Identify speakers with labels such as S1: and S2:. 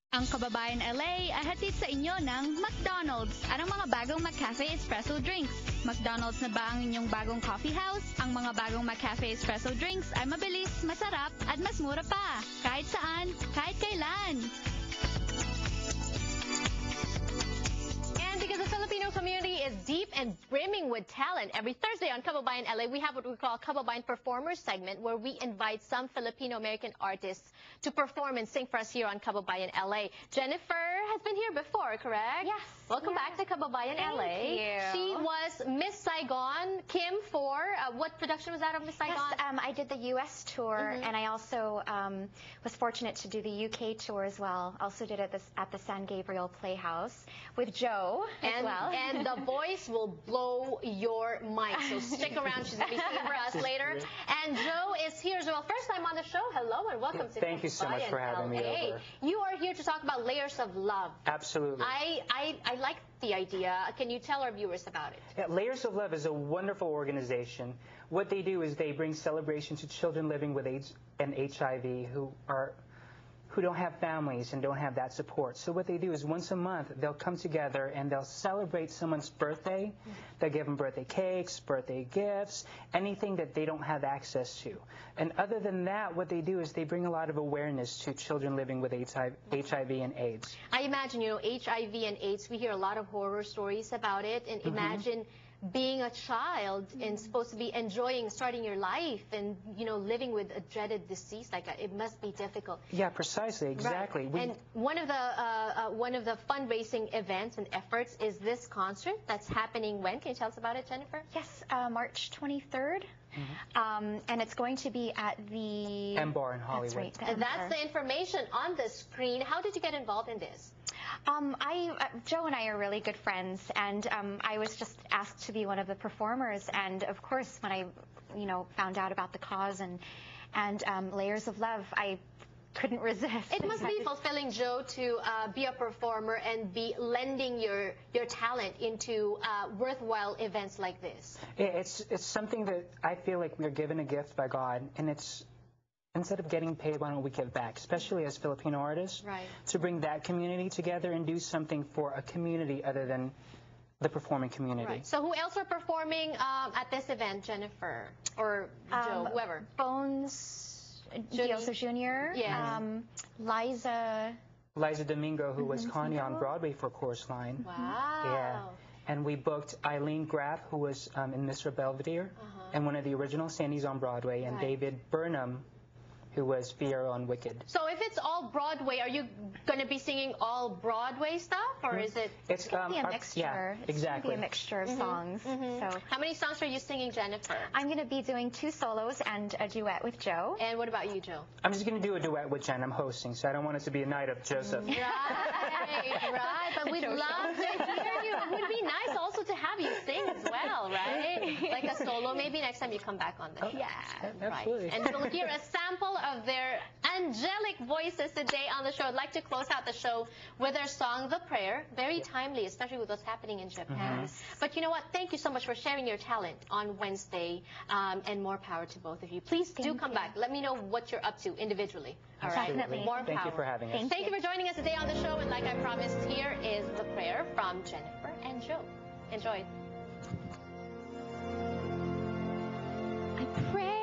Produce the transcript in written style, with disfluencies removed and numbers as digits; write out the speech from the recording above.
S1: Ang Kababayan LA ay hatid sa inyo ng McDonald's at ang mga bagong McCafe Espresso drinks. McDonald's na ba ang inyong bagong coffee house? Ang mga bagong McCafe Espresso drinks ay mabilis, masarap at mas mura pa. Kahit saan, kahit kailan.
S2: And because the Filipino community is deep and brimming with talent, every Thursday on Kababayan LA, we have what we call Kababayan Performers segment, where we invite some Filipino-American artists to perform and sing for us here on Kababayan LA. Jennifer has been here before, correct?
S3: Yes.
S2: Welcome back to Kababayan LA.
S3: Thank you.
S2: She was Miss Saigon, Kim, for what production was that of Miss Saigon?
S3: Yes, I did the U.S. tour, and I also was fortunate to do the UK tour as well. Also did it at the San Gabriel Playhouse with Joe as well.
S2: And the voice will blow your mind, so stick around. She's going to be singing for us later. And Joe is here as well. First time on the show. Hello and welcome to
S4: Thank you so much for having me over.
S2: You are here to talk about Layers of Love.
S4: Absolutely.
S2: I like the idea. Can you tell our viewers about it?
S4: Yeah, Layers of Love is a wonderful organization. What they do is they bring celebration to children living with AIDS and HIV who don't have families and don't have that support. So what they do is once a month they'll come together and they'll celebrate someone's birthday. They'll give them birthday cakes, birthday gifts, anything that they don't have access to. And other than that, what they do is they bring a lot of awareness to children living with HIV and AIDS.
S2: I imagine, HIV and AIDS, we hear a lot of horror stories about it, and imagine being a child and supposed to be enjoying starting your life and living with a dreaded disease like that. It must be difficult.
S4: Yeah, precisely, exactly.
S2: Right. And one of the fundraising events and efforts is this concert that's happening when? Can you tell us about it, Jennifer?
S3: Yes, March 23rd. And it's going to be at the
S4: M Bar in Hollywood.
S3: That's right, the
S2: And that's the information on the screen. How did you get involved in this?
S3: Joe and I are really good friends, and I was just asked to be one of the performers. And of course, when I, found out about the cause and Layers of Love, I couldn't resist.
S2: It must be fulfilling, Joe, to be a performer and be lending your talent into worthwhile events like this.
S4: It's something that I feel like we're given a gift by God, and it's instead of getting paid, why don't we give back, especially as Filipino artists, to bring that community together and do something for a community other than the performing community.
S2: Right. So who else are performing at this event, Jennifer or Joe, whoever?
S3: Bones, Dioso Jr.,
S2: yes.
S4: Liza Domingo, who was Connie on Broadway for Chorus Line.
S2: Wow.
S4: Yeah. And we booked Eileen Graff, who was in Mr. Belvedere, and one of the original Sandy's on Broadway, and David Burnham, who was Fiyero on Wicked.
S2: So if it's all Broadway, are you going to be singing all Broadway stuff, or is it?
S3: It's going to be a mixture.
S4: Yeah, exactly.
S3: It's going to be a mixture of songs. So
S2: how many songs are you singing, Jennifer?
S3: I'm going to be doing 2 solos and a duet with Joe.
S2: And what about you, Joe?
S4: I'm just going to do a duet with Jen. I'm hosting, so I don't want it to be a night of Joseph.
S2: Right. But we'd love to hear you. It would be nice also to have you sing as well, right? Like a solo, maybe next time you come back on the show.
S4: Absolutely.
S2: Right. And we'll hear a sample of their angelic voices today on the show. I'd like to close out the show with their song, The Prayer. Very timely, especially with what's happening in Japan. But you know what? Thank you so much for sharing your talent on Wednesday, and more power to both of you. Please do come back. Let me know what you're up to individually. All right?
S3: Definitely.
S2: More
S4: Thank
S2: power.
S4: you for having us.
S2: Thank you for joining us today on the show. And like I promised, here is The Prayer from Jennifer and Joe. Enjoy.
S3: I pray